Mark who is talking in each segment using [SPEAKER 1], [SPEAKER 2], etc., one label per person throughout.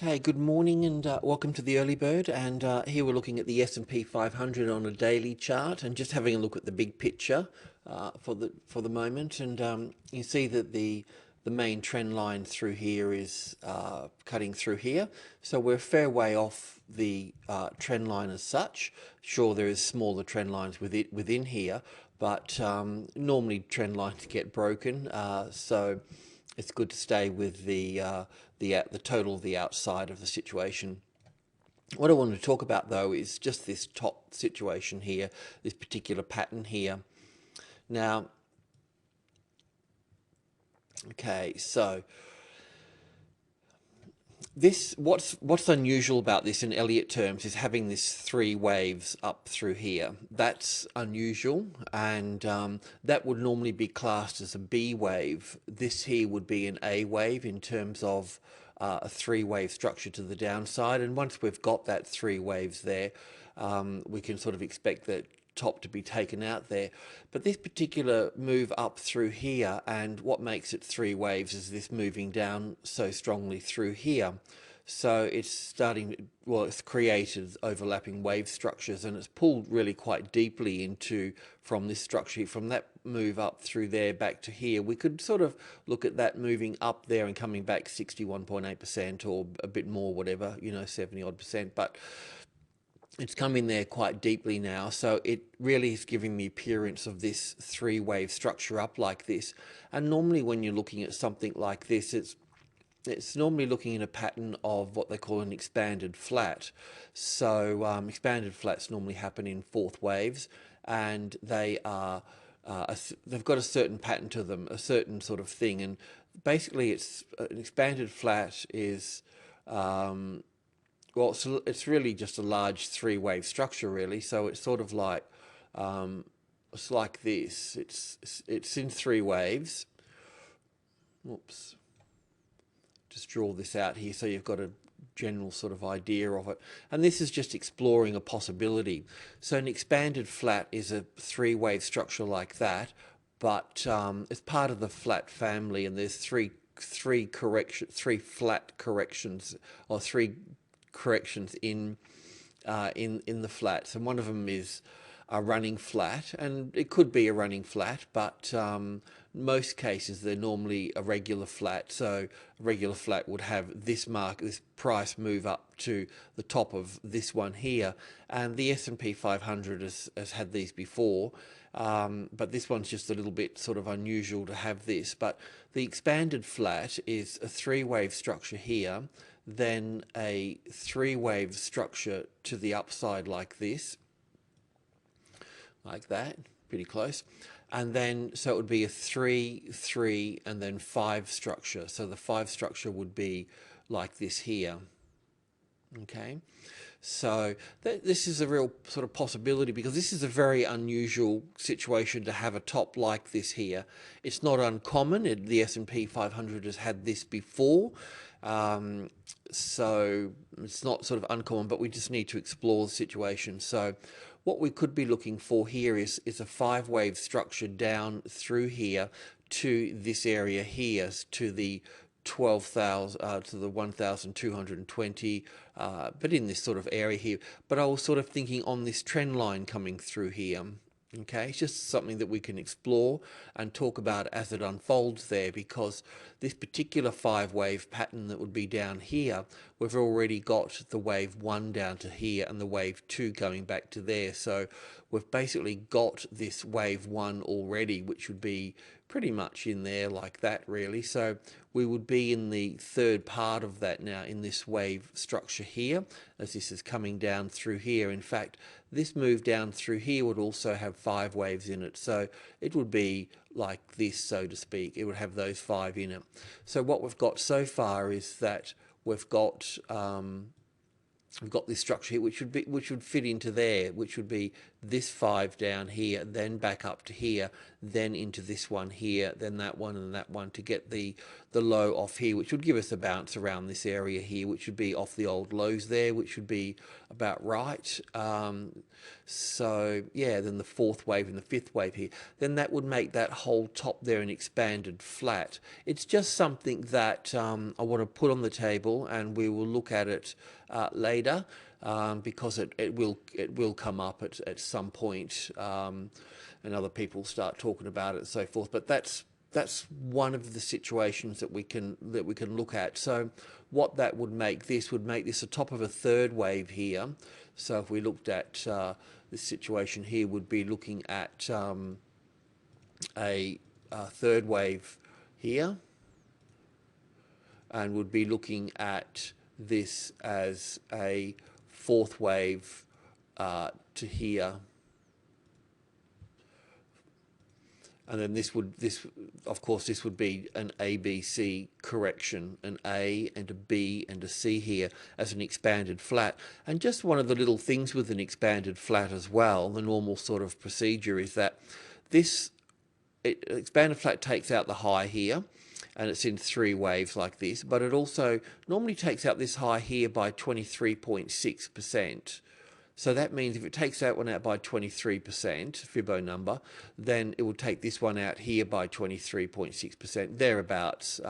[SPEAKER 1] Okay, good morning and welcome to the Early Bird. And here we're looking at the S&P 500 on a daily chart and just having a look at the big picture for the moment. And you see that the main trend line through here is cutting through here. So we're a fair way off the trend line as such. Sure, there is smaller trend lines within here, but normally trend lines get broken. So it's good to stay with the total of the outside of the situation. What I want to talk about though is just this top situation here, this particular pattern here. Now, okay, so this what's unusual about this in Elliott terms is having this three waves up through here. That's unusual, and that would normally be classed as a B wave. This here would be an A wave in terms of a three-wave structure to the downside. And once we've got that three waves there, we can sort of expect that top to be taken out there. But this particular move up through here, and what makes it three waves is this moving down so strongly through here. So it's starting, well, it's created overlapping wave structures, and it's pulled really quite deeply into from this structure, from that move up through there back to here. We could sort of look at that moving up there and coming back 61.8% or a bit more, whatever, 70 odd percent. But it's come in there quite deeply now, so it really is giving the appearance of this three-wave structure up like this. And normally when you're looking at something like this, it's normally looking in a pattern of what they call an expanded flat. So expanded flats normally happen in fourth waves, and they've got a certain pattern to them, a certain sort of thing. And basically, it's an expanded flat is well, it's really just a large three-wave structure, really. So it's sort of like it's like this. It's in three waves. Whoops. Just draw this out here so you've got a general sort of idea of it. And this is just exploring a possibility. So an expanded flat is a three-wave structure like that, but it's part of the flat family, and there's three flat corrections, or three corrections in the flats, and one of them is a running flat, and it could be a running flat, but most cases they're normally a regular flat. So a regular flat would have this price move up to the top of this one here, and the S&P 500 has had these before, but this one's just a little bit sort of unusual to have this. But the expanded flat is a three-wave structure here, then a three-wave structure to the upside like this, like that, pretty close. And then, so it would be a 3, 3, and then 5 structure. So the 5 structure would be like this here. Okay, so this is a real sort of possibility, because this is a very unusual situation to have a top like this here. It's not uncommon. The S&P 500 has had this before. So it's not sort of uncommon, but we just need to explore the situation. So what we could be looking for here is a five-wave structure down through here to this area here, to the 12,000 to the 1,220, but in this sort of area here. But I was sort of thinking on this trend line coming through here. Okay, it's just something that we can explore and talk about as it unfolds there, because this particular five-wave pattern that would be down here, we've already got the wave 1 down to here and the wave 2 going back to there. So we've basically got this wave 1 already, which would be pretty much in there like that, really. So we would be in the third part of that now in this wave structure here, as this is coming down through here. In fact, this move down through here would also have 5 waves in it. So it would be like this, so to speak. It would have those 5 in it. So what we've got so far is that we've got this structure here, which would fit into there, which would be this 5 down here, then back up to here, then into this one here, then that one and that one to get the low off here, which would give us a bounce around this area here, which would be off the old lows there, which would be about right. So yeah, then the fourth wave and the fifth wave here, then that would make that whole top there an expanded flat. It's just something that I want to put on the table, and we will look at it later, because it will come up at some point, and other people start talking about it and so forth. But that's one of the situations that we can look at. So what that would make this the top of a third wave here. So if we looked at this situation here, would be looking at a third wave here, and would be looking at this as a fourth wave to here. And then this would be an ABC correction, an A and a B and a C here as an expanded flat. And just one of the little things with an expanded flat as well, the normal sort of procedure is that this expanded flat takes out the high here, and it's in three waves like this, but it also normally takes out this high here by 23.6%. So that means if it takes that one out by 23%, Fibbo number, then it will take this one out here by 23.6%, thereabouts,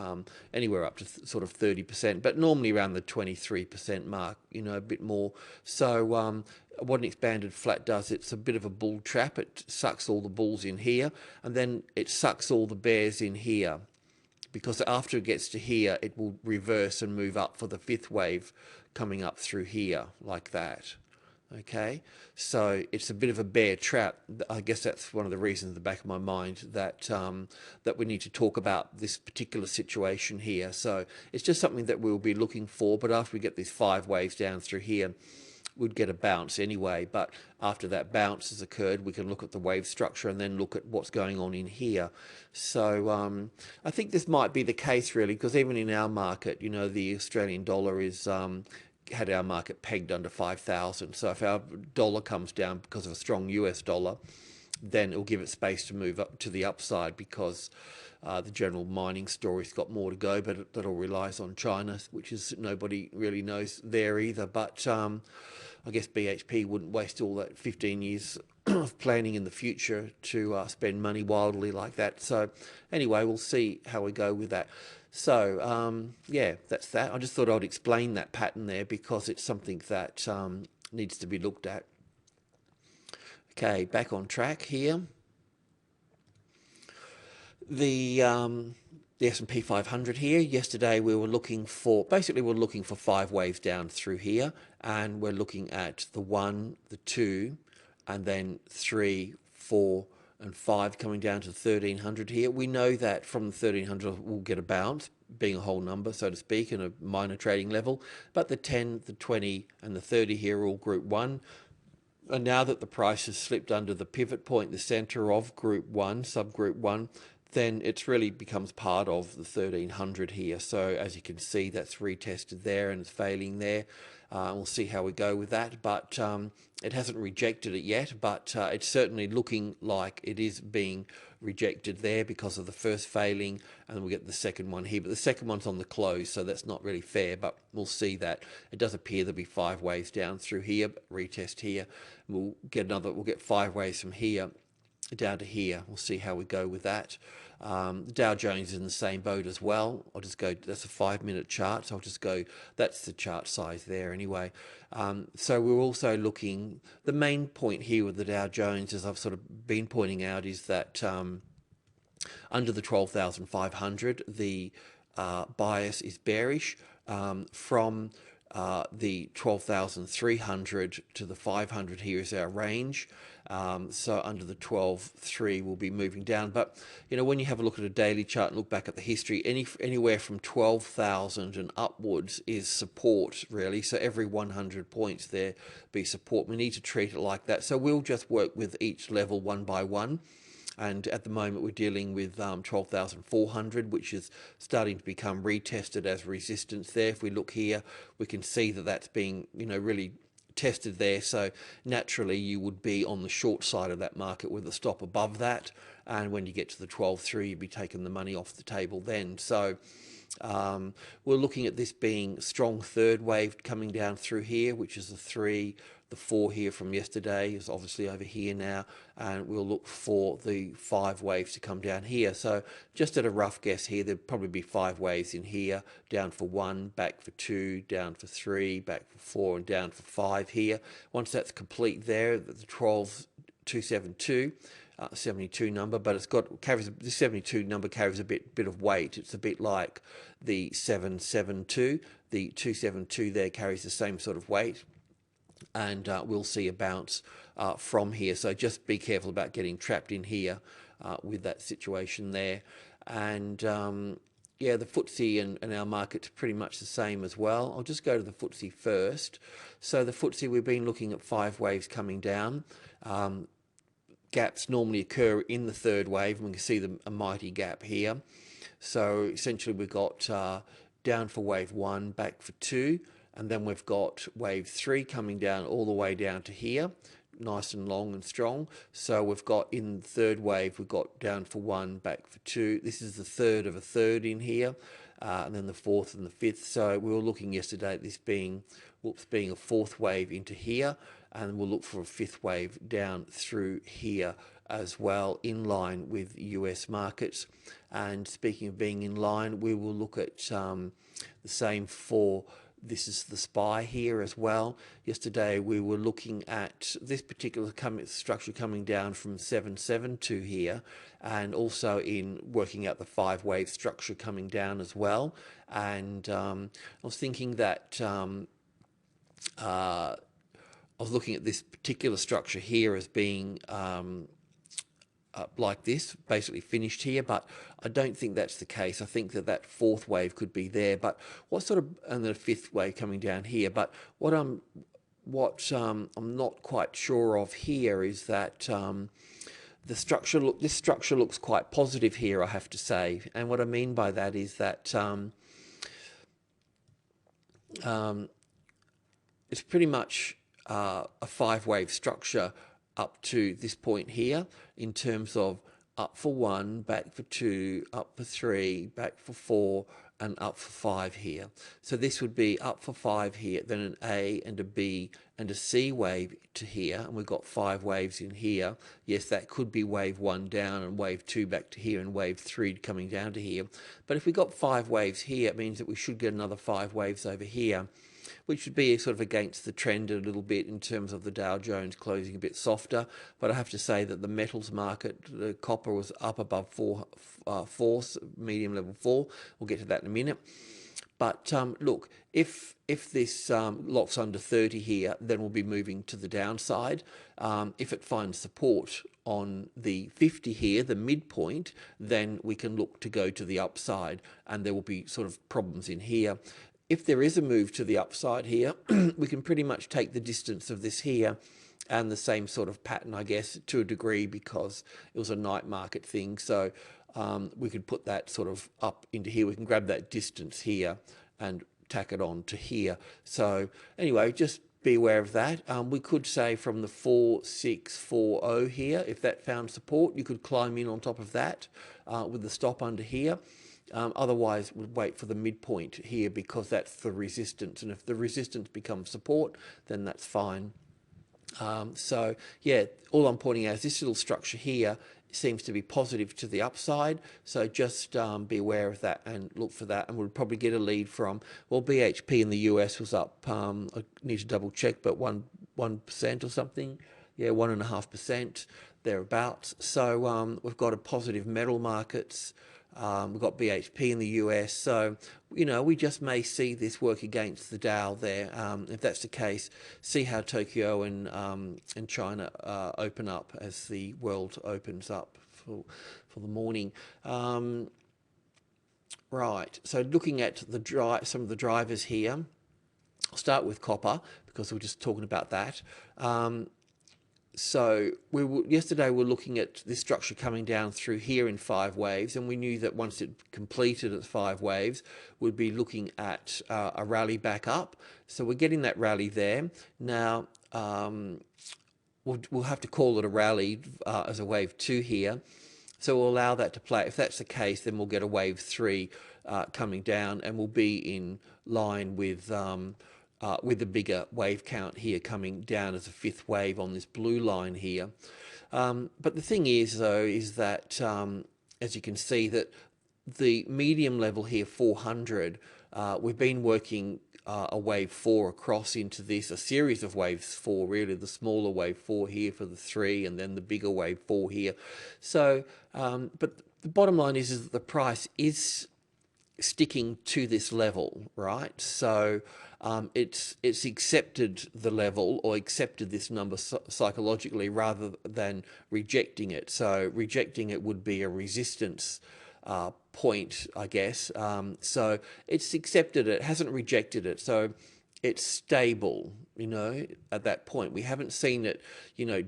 [SPEAKER 1] anywhere up to sort of 30%, but normally around the 23% mark, a bit more. So what an expanded flat does, it's a bit of a bull trap. It sucks all the bulls in here, and then it sucks all the bears in here, because after it gets to here, it will reverse and move up for the fifth wave coming up through here like that. Okay, so it's a bit of a bear trap. I guess that's one of the reasons in the back of my mind that that we need to talk about this particular situation here. So it's just something that we'll be looking for, but after we get these 5 waves down through here, we'd get a bounce anyway. But after that bounce has occurred, we can look at the wave structure and then look at what's going on in here. So I think this might be the case really, because even in our market, the Australian dollar is had our market pegged under 5,000. So if our dollar comes down because of a strong US dollar, then it'll give it space to move up to the upside, because the general mining story's got more to go, but that all relies on China, which is nobody really knows there either. But I guess BHP wouldn't waste all that 15 years of planning in the future to spend money wildly like that. So anyway, we'll see how we go with that. So yeah, that's that. I just thought I'd explain that pattern there, because it's something that needs to be looked at. Okay, back on track here. The S&P 500 here. Yesterday we were looking for, basically we're looking for 5 waves down through here, and we're looking at the 1, the 2, and then 3, 4, and 5 coming down to 1300 here. We know that from the 1300 we'll get a bounce, being a whole number, so to speak, and a minor trading level. But the 10, the 20, and the 30 here are all group 1. And now that the price has slipped under the pivot point, the center of group 1, subgroup 1, then it really becomes part of the 1300 here. So as you can see, that's retested there and it's failing there. We'll see how we go with that, but it hasn't rejected it yet, but it's certainly looking like it is being rejected there because of the first failing, and then we get the second one here, but the second one's on the close, so that's not really fair, but we'll see that. It does appear there'll be 5 waves down through here, retest here, we'll get 5 waves from here down to here. We'll see how we go with that. Dow Jones is in the same boat as well. I'll just go, that's a 5-minute chart, so I'll just go, that's the chart size there anyway. So we're also looking, the main point here with the Dow Jones, as I've sort of been pointing out, is that under the 12,500, the bias is bearish. From the 12,300 to the 500 here is our range. So under the 12.3 we'll be moving down. But when you have a look at a daily chart and look back at the history, anywhere from 12,000 and upwards is support really. So every 100 points there be support. We need to treat it like that. So we'll just work with each level one by one. And at the moment we're dealing with 12,400, which is starting to become retested as resistance there. If we look here, we can see that that's being, really tested there, so naturally you would be on the short side of that market with a stop above that, and when you get to the 12.3 you'd be taking the money off the table then. So we're looking at this being strong third wave coming down through here, which is the 3, the 4 here from yesterday is obviously over here now, and we'll look for the 5 waves to come down here. So just at a rough guess here, there'd probably be 5 waves in here, down for 1, back for 2, down for 3, back for 4, and down for 5 here. Once that's complete there, the 12,272. 72 number, but it's got the 72 number carries a bit of weight. It's a bit like the 772. The 272 there carries the same sort of weight, and we'll see a bounce from here. So just be careful about getting trapped in here with that situation there. And yeah, the FTSE and our market's pretty much the same as well. I'll just go to the FTSE first. So the FTSE, we've been looking at 5 waves coming down. Gaps normally occur in the third wave, and we can see a mighty gap here. So essentially we've got down for wave 1, back for 2, and then we've got wave 3 coming down all the way down to here, nice and long and strong. So we've got in the third wave, we've got down for 1, back for 2. This is the third of a third in here, and then the fourth and the fifth. So we were looking yesterday at this being a fourth wave into here, and we'll look for a fifth wave down through here as well, in line with US markets. And speaking of being in line, we will look at the same for, this is the SPY here as well. Yesterday we were looking at this particular structure coming down from 772 here, and also in working out the 5 wave structure coming down as well. And I was thinking that I was looking at this particular structure here as being like this, basically finished here, but I don't think that's the case. I think that 4th wave could be there, but what sort of, and the 5th wave coming down here. But what I'm not quite sure of here is that this structure looks quite positive here, I have to say. And what I mean by that is that it's pretty much a 5 wave structure up to this point here, in terms of up for 1, back for 2, up for 3, back for 4, and up for 5 here. So this would be up for 5 here, then an A and a B and a C wave to here, and we've got 5 waves in here. Yes, that could be wave 1 down and wave 2 back to here and wave 3 coming down to here. But if we got 5 waves here, it means that we should get another 5 waves over here, which would be sort of against the trend a little bit in terms of the Dow Jones closing a bit softer. But I have to say that the metals market, the copper was up above 4, medium level 4. We'll get to that in a minute. But look, if this locks under 30 here, then we'll be moving to the downside. If it finds support on the 50 here, the midpoint, then we can look to go to the upside, and there will be sort of problems in here. If there is a move to the upside here, we can pretty much take the distance of this here and the same sort of pattern, I guess, to a degree, because it was a night market thing. So we could put that sort of up into here. We can grab that distance here and tack it on to here. So anyway, just be aware of that. We could say from the 4640 here, if that found support, you could climb in on top of that with the stop under here. Otherwise, we'll wait for the midpoint here, because that's the resistance. And if the resistance becomes support, then that's fine. So, yeah, all I'm pointing out is this little structure here seems to be positive to the upside. So just be aware of that and look for that. And we'll probably get a lead from, well, BHP in the US was up, I need to double check, but 1% or something. Yeah, 1.5%, thereabouts. So we've got a positive metal markets. We've got BHP in the US, so we just may see this work against the Dow there. If that's the case, see how Tokyo and China open up as the world opens up for the morning. Right. So looking at some of the drivers here, I'll start with copper because we're just talking about that. So yesterday we were looking at this structure coming down through here in 5 waves, and we knew that once it completed its 5 waves, we'd be looking at a rally back up. So we're getting that rally there. Now, we'll have to call it a rally as a wave 2 here. So we'll allow that to play. If that's the case, then we'll get a wave 3 coming down, and we'll be in line with the bigger wave count here coming down as a 5th wave on this blue line here. But the thing is, though, is that as you can see, that the medium level here, 400, we've been working a wave 4 across into this, a series of waves 4, really, the smaller wave 4 here for the 3, and then the bigger wave 4 here. So, but the bottom line is that the price is sticking to this level, right? So it's accepted the level, or accepted this number psychologically, rather than rejecting it. So rejecting it would be a resistance point, I guess. So it's accepted it, hasn't rejected it. So it's stable, at that point. We haven't seen it,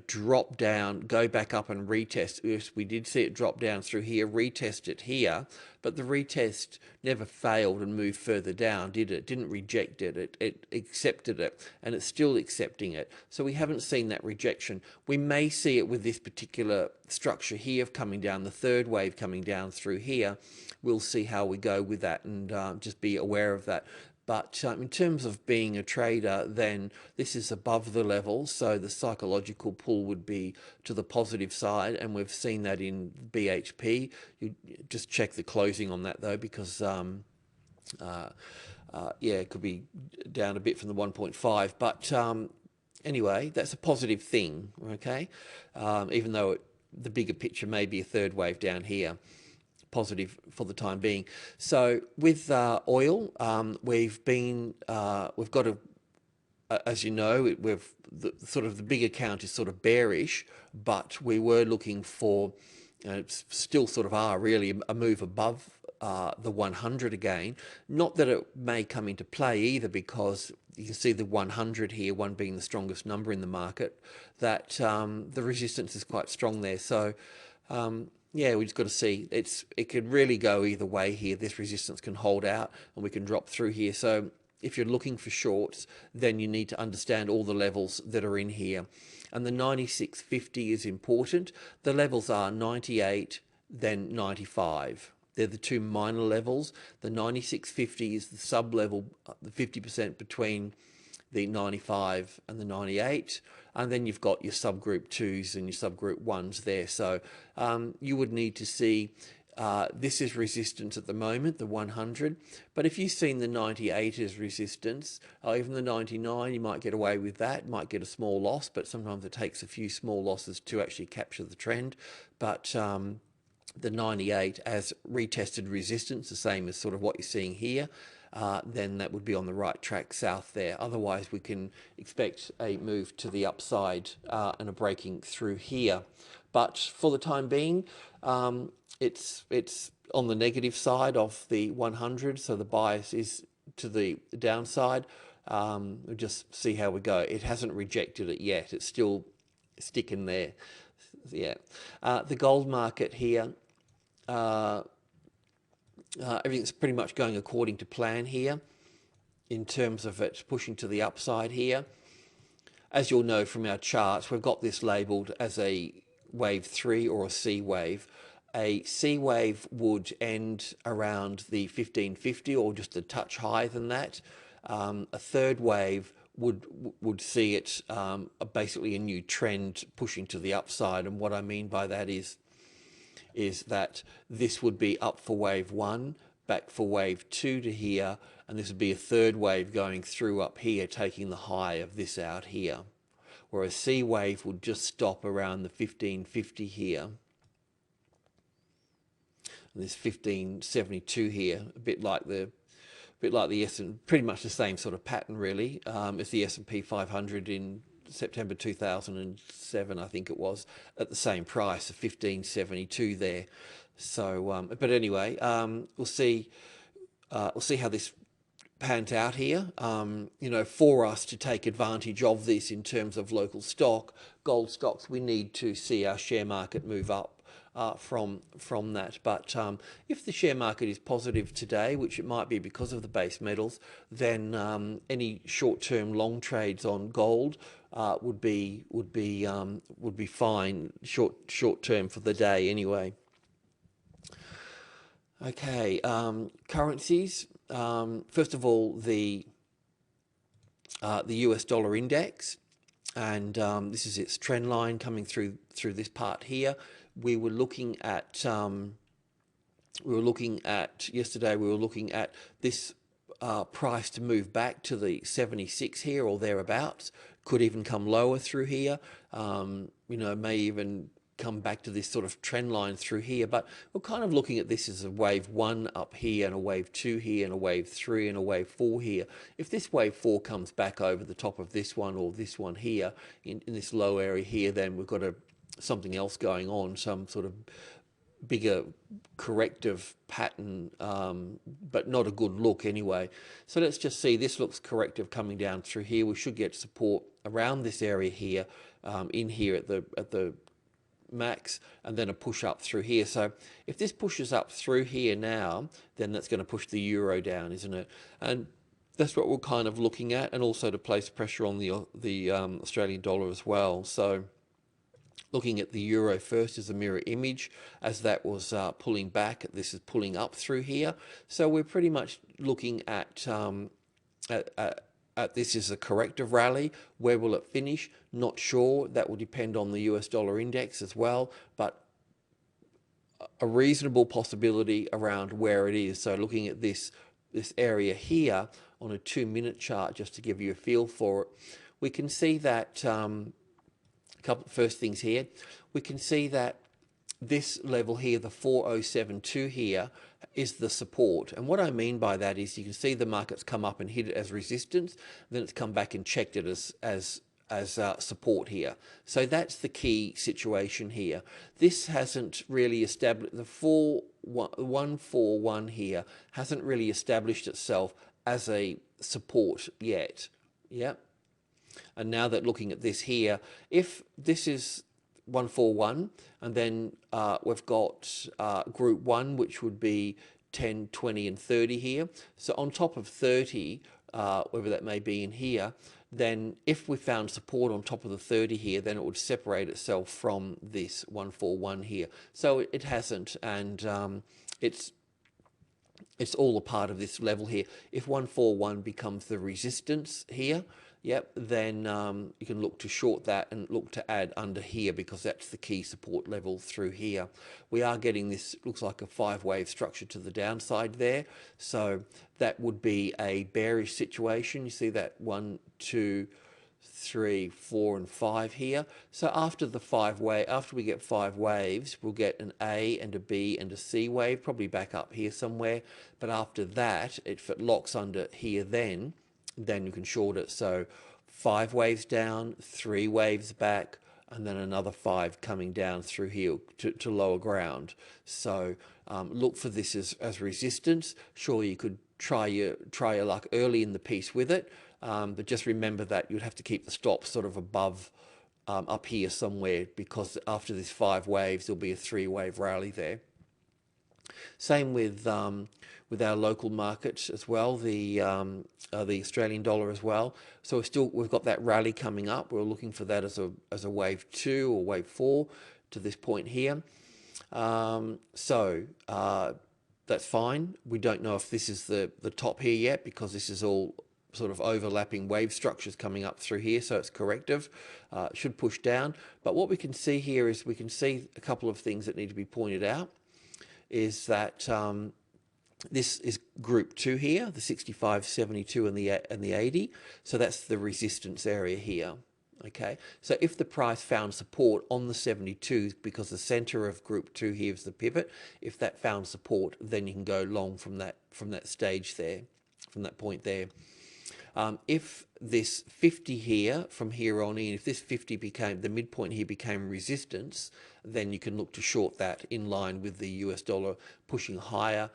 [SPEAKER 1] drop down, go back up and retest. Yes, we did see it drop down through here, retest it here, but the retest never failed and moved further down, did it? Didn't reject it. It accepted it, and it's still accepting it. So we haven't seen that rejection. We may see it with this particular structure here coming down, the 3rd wave coming down through here. We'll see how we go with that, and just be aware of that. But in terms of being a trader, then this is above the level, so the psychological pull would be to the positive side, and we've seen that in BHP. You just check the closing on that, though, because yeah, it could be down a bit from the 1.5. But anyway, that's a positive thing, okay? Even though the bigger picture may be a 3rd wave down here. Positive for the time being. So with oil, we've got as you know, the big account is sort of bearish, but we were looking for, still sort of are really, a move above the 100 again. Not that it may come into play either, because you can see the 100 here, one being the strongest number in the market, that the resistance is quite strong there. So yeah, we just got to see. It could really go either way here. This resistance can hold out, and we can drop through here. So if you're looking for shorts, then you need to understand all the levels that are in here. And the 96.50 is important. The levels are 98, then 95. They're the 2 minor levels. The 96.50 is the sub-level, the 50% between the 95 and the 98, and then you've got your subgroup 2s and your subgroup 1s there. So you would need to see, this is resistance at the moment, the 100, but if you've seen the 98 as resistance, even the 99, you might get away with that, might get a small loss, but sometimes it takes a few small losses to actually capture the trend. But the 98 as retested resistance, the same as sort of what you're seeing here, then that would be on the right track south there. Otherwise, we can expect a move to the upside and a breaking through here. But for the time being, it's on the negative side of the 100, so the bias is to the downside. We'll just see how we go. It hasn't rejected it yet. It's still sticking there. Yeah. The gold market here, everything's pretty much going according to plan here in terms of it pushing to the upside here. As you'll know from our charts, we've got this labelled as a wave 3 or a C wave. A C wave would end around the 1550 or just a touch higher than that. A 3rd wave would see it basically a new trend pushing to the upside. And what I mean by that is that this would be up for wave 1, back for wave 2 to here, and this would be a 3rd wave going through up here, taking the high of this out here. Whereas C wave would just stop around the 1550 here. And this 1572 here, a bit like the pretty much the same sort of pattern really as the S&P 500 in September 2007, I think it was, at the same price of 1572 there. So, but anyway, we'll see how this pans out here, you know, for us to take advantage of this in terms of local stock, gold stocks, we need to see our share market move up from that. But if the share market is positive today, which it might be because of the base metals, then any short-term long trades on gold would be fine short term for the day anyway. Okay, currencies. First of all, the US dollar index, and this is its trend line coming through this part here. We were looking at yesterday. We were looking at this price to move back to the 76 here or thereabouts. Could even come lower through here. You know, may even come back to this sort of trend line through here, but we're kind of looking at this as a wave 1 up here and a wave 2 here and a wave 3 and a wave 4 here. If this wave 4 comes back over the top of this one or this one here in this low area here, then we've got something else going on, some sort of bigger corrective pattern, but not a good look anyway. So let's just see, this looks corrective coming down through here. We should get support around this area here, in here at the max, and then a push up through here. So if this pushes up through here now, then that's going to push the euro down, isn't it? And that's what we're kind of looking at, and also to place pressure on the Australian dollar as well. So looking at the euro first as a mirror image, as that was pulling back, this is pulling up through here. So we're pretty much looking at this is a corrective rally. Where will it finish? Not sure. That will depend on the US dollar index as well, but a reasonable possibility around where it is. So looking at this area here on a 2-minute chart, just to give you a feel for it, we can see that couple first things here. We can see that this level here, the 4072 here, is the support. And what I mean by that is you can see the market's come up and hit it as resistance, then it's come back and checked it as support here. So that's the key situation here. This hasn't really established, the 141 here hasn't really established itself as a support yet. Yeah. And now that looking at this here, if this is 141, and then we've got group 1, which would be 10, 20, and 30 here. So on top of 30, whether that may be in here, then if we found support on top of the 30 here, then it would separate itself from this 141 here. So it hasn't, and it's all a part of this level here. If 141 becomes the resistance here, yep, then you can look to short that and look to add under here, because that's the key support level through here. We are getting this, looks like a 5-wave structure to the downside there. So that would be a bearish situation. You see that 1, 2, 3, 4, and 5 here. So after we get 5 waves, we'll get an A and a B and a C wave, probably back up here somewhere. But after that, if it locks under here, then you can short it. So 5 waves down, 3 waves back, and then another 5 coming down through here to lower ground. So look for this as resistance. Sure, you could try your luck early in the piece with it, but just remember that you'd have to keep the stop sort of above up here somewhere, because after this 5 waves, there'll be a 3-wave rally there. Same with our local market as well, the Australian dollar as well. So we've got that rally coming up. We're looking for that as a wave 2 or wave 4 to this point here. So that's fine. We don't know if this is the top here yet, because this is all sort of overlapping wave structures coming up through here, so it's corrective. It should push down. But what we can see here is we can see a couple of things that need to be pointed out. Is that this is group 2 here, the 65, 72, and the 80. So that's the resistance area here. Okay, so if the price found support on the 72, because the center of group 2 here is the pivot, if that found support, then you can go long from that stage there, from that point there. If this 50 here, from here on in, if this 50 became, the midpoint here became resistance, then you can look to short that in line with the US dollar pushing higher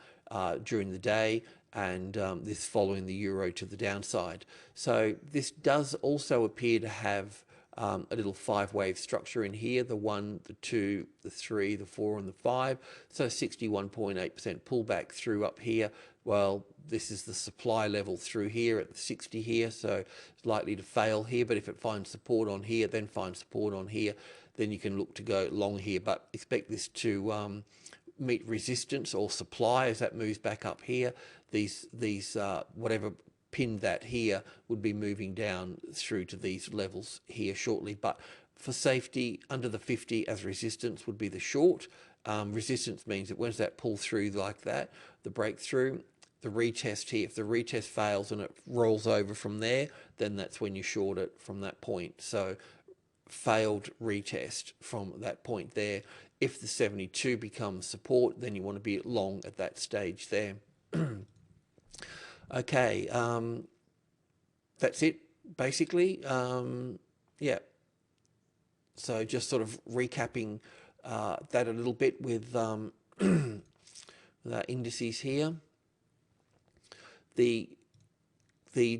[SPEAKER 1] during the day. and this following the euro to the downside. So this does also appear to have a little 5-wave structure in here, the 1, the 2, the 3, the 4, and the 5. So 61.8% pullback through up here. Well, this is the supply level through here at the 60 here, so it's likely to fail here. But if it finds support on here, then finds support on here, then you can look to go long here. But expect this to meet resistance or supply as that moves back up here. These whatever pinned that here would be moving down through to these levels here shortly. But for safety, under the 50 as resistance would be the short. Resistance means that once that pull through like that, the breakthrough, the retest here, if the retest fails and it rolls over from there, then that's when you short it from that point. So failed retest from that point there. If the 72 becomes support, then you want to be long at that stage there. Okay, that's it basically. Yeah, so just sort of recapping that a little bit with the indices here. The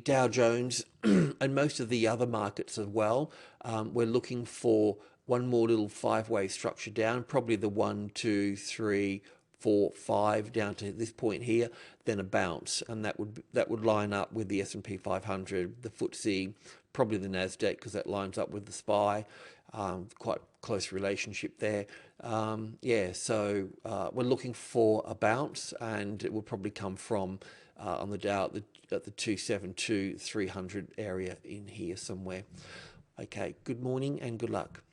[SPEAKER 1] Dow Jones and most of the other markets as well, we're looking for one more little 5-wave structure down, probably the 1, 2, 3, 4, 5 down to this point here, then a bounce, and that would line up with the S&P 500, the FTSE, probably the Nasdaq, because that lines up with the SPY. Quite close relationship there. Yeah, so we're looking for a bounce, and it will probably come from on the Dow at the 272 300 area in here somewhere. Okay, good morning and good luck.